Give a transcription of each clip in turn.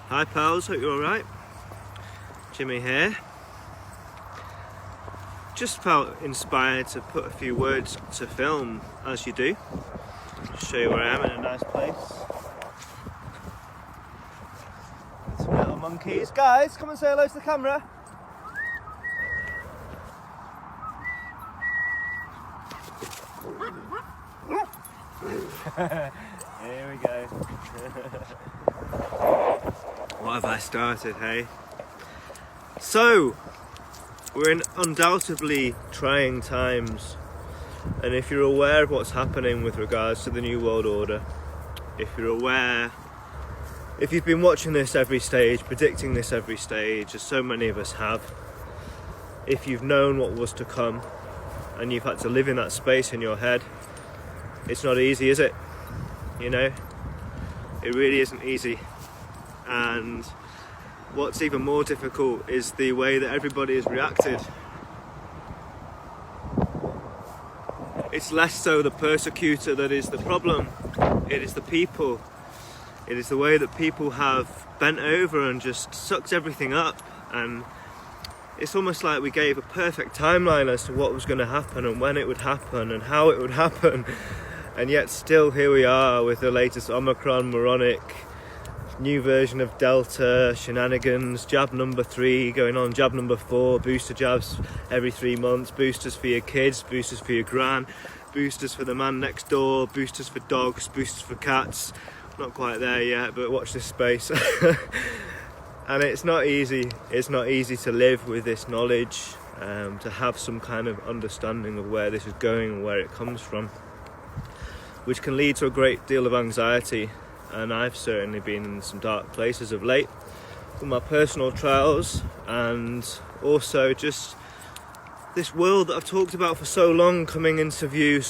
Hi pals, hope you're alright. Jimmy here. Just felt inspired to put a few words to film, as you do. Just show you where I am, in a nice place. Some little monkeys. Guys, come and say hello to the camera. Here we go. What have I started, hey? So, we're in undoubtedly trying times, and if you're aware of what's happening with regards to the New World Order, if you've been watching this every stage, predicting this every stage, as so many of us have, if you've known what was to come, and you've had to live in that space in your head, it's not easy, is it? You know? It really isn't easy. And what's even more difficult is the way that everybody has reacted. It's less so the persecutor that is the problem, it is the people. It is the way that people have bent over and just sucked everything up, and it's almost like we gave a perfect timeline as to what was going to happen and when it would happen and how it would happen, and yet still here we are with the latest Omicron moronic new version of Delta shenanigans, jab number 3 going on jab number 4, booster jabs every 3 months, boosters for your kids, boosters for your gran, boosters for the man next door, boosters for dogs, boosters for cats. Not quite there yet, but watch this space. And it's not easy to live with this knowledge, to have some kind of understanding of where this is going and where it comes from, which can lead to a great deal of anxiety. And I've certainly been in some dark places of late with my personal trials, and also just this world that I've talked about for so long coming into view.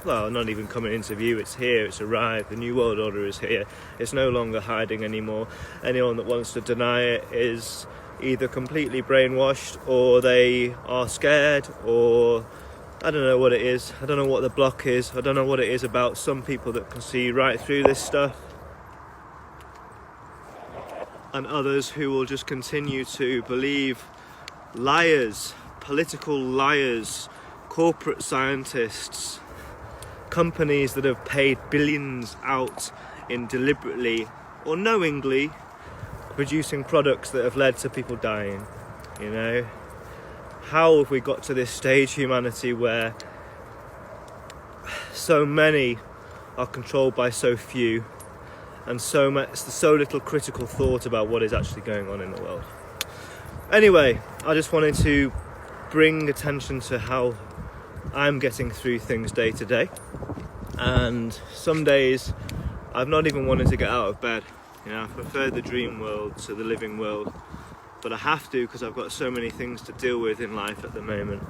Well, not even coming into view, it's here, it's arrived. The New World Order is here. It's no longer hiding anymore. Anyone that wants to deny it is either completely brainwashed, or they are scared, or I don't know what it is. I don't know what the block is. I don't know what it is about some people that can see right through this stuff, and others who will just continue to believe liars, political liars, corporate scientists, companies that have paid billions out in deliberately or knowingly producing products that have led to people dying. You know, how have we got to this stage, humanity, where so many are controlled by so few, and so little critical thought about what is actually going on in the world? Anyway, I just wanted to bring attention to how I'm getting through things day to day, and some days I've not even wanted to get out of bed. You know, I prefer the dream world to the living world, but I have to, because I've got so many things to deal with in life at the moment.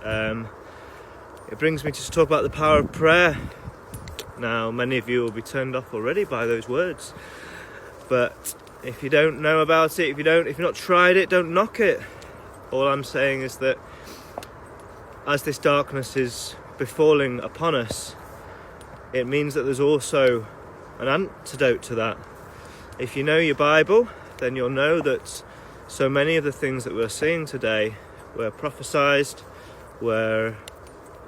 It brings me to talk about the power of prayer. Now, many of you will be turned off already by those words, but if you don't know about it, if you've not tried it, don't knock it. All I'm saying is that as this darkness is befalling upon us, it means that there's also an antidote to that. If you know your Bible, then you'll know that so many of the things that we're seeing today were prophesied, were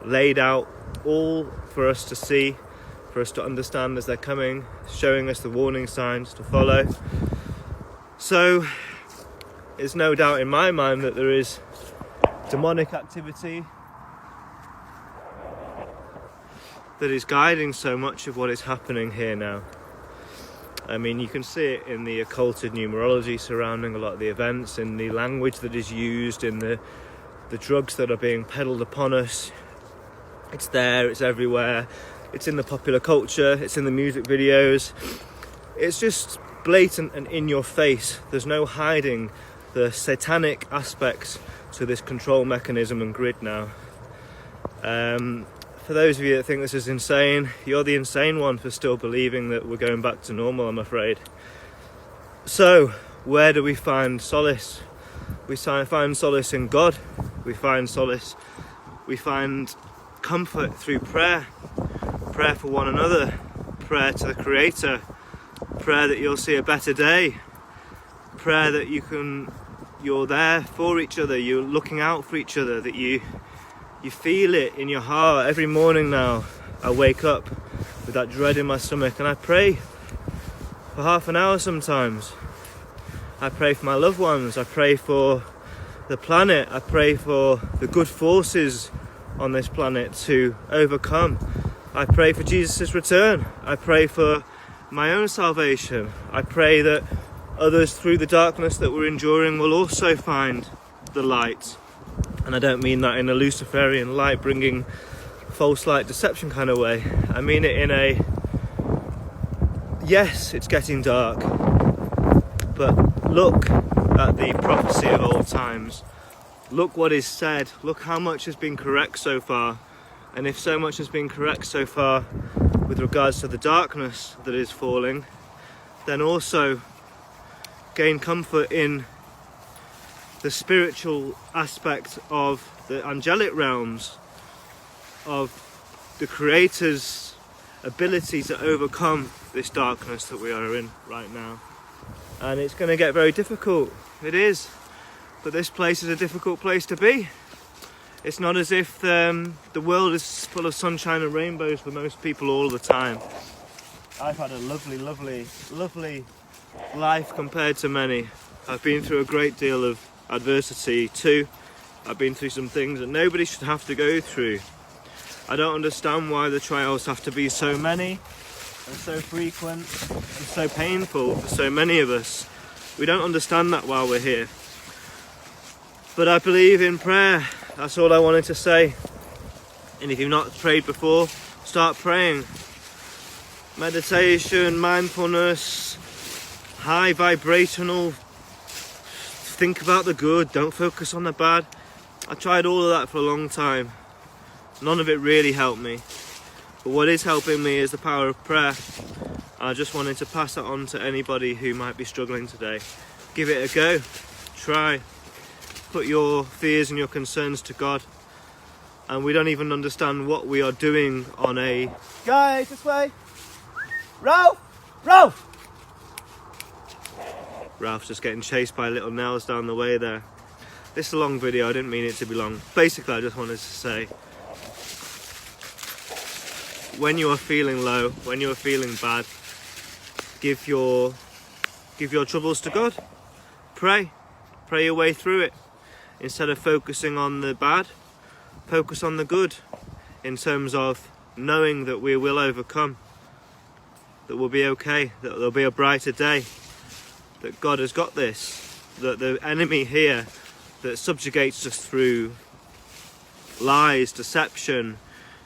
laid out all for us to see, for us to understand as they're coming, showing us the warning signs to follow. So there's no doubt in my mind that there is demonic activity that is guiding so much of what is happening here now. I mean, you can see it in the occulted numerology surrounding a lot of the events, in the language that is used, in the drugs that are being peddled upon us. It's there, it's everywhere, it's in the popular culture, it's in the music videos. It's just blatant and in your face. There's no hiding the satanic aspects to this control mechanism and grid now. For those of you that think this is insane, you're the insane one for still believing that we're going back to normal, I'm afraid. So, where do we find solace? We find solace in God. We find comfort through prayer. Prayer for one another. Prayer to the Creator. Prayer that you'll see a better day. prayer that you're there for each other, you're looking out for each other, that you feel it in your heart. Every morning now I wake up with that dread in my stomach and I pray for half an hour sometimes. I pray for my loved ones, I pray for the planet, I pray for the good forces on this planet to overcome. I pray for Jesus' return. I pray for my own salvation. I pray that others through the darkness that we're enduring will also find the light. And I don't mean that in a Luciferian light bringing false light deception kind of way. I mean it in a, yes, it's getting dark, but look at the prophecy of old times. Look what is said. Look how much has been correct so far. And if so much has been correct so far with regards to the darkness that is falling, then also gain comfort in the spiritual aspect of the angelic realms, of the Creator's ability to overcome this darkness that we are in right now. And it's going to get very difficult. It is. But this place is a difficult place to be. It's not as if the world is full of sunshine and rainbows for most people all the time. I've had a lovely, lovely, lovely life compared to many. I've been through a great deal of adversity too. I've been through some things that nobody should have to go through. I don't understand why the trials have to be so many and so frequent and so painful for so many of us. We don't understand that while we're here. But I believe in prayer. That's all I wanted to say. And if you've not prayed before, start praying. Meditation, mindfulness, high vibrational, think about the good, don't focus on the bad. I tried all of that for a long time. None of it really helped me. But what is helping me is the power of prayer. I just wanted to pass that on to anybody who might be struggling today. Give it a go. Try. Put your fears and your concerns to God. And we don't even understand what we are doing on a... Guys, this way! Ralph! Ralph! Ralph's just getting chased by little Nels down the way there. This is a long video, I didn't mean it to be long. Basically, I just wanted to say, when you are feeling low, when you are feeling bad, give your troubles to God. Pray your way through it. Instead of focusing on the bad, focus on the good, in terms of knowing that we will overcome, that we'll be okay, that there'll be a brighter day, that God has got this, that the enemy here that subjugates us through lies, deception,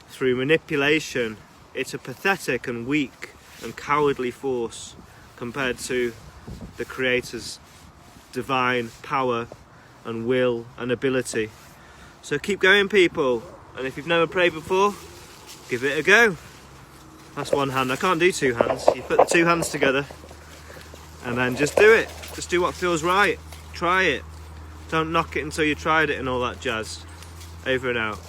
through manipulation, it's a pathetic and weak and cowardly force compared to the Creator's divine power and will and ability. So keep going, people, and if you've never prayed before, give it a go. That's one hand. I can't do two hands. You put the two hands together and then just do it. Just do what feels right. Try it. Don't knock it until you tried it and all that jazz. Over and out.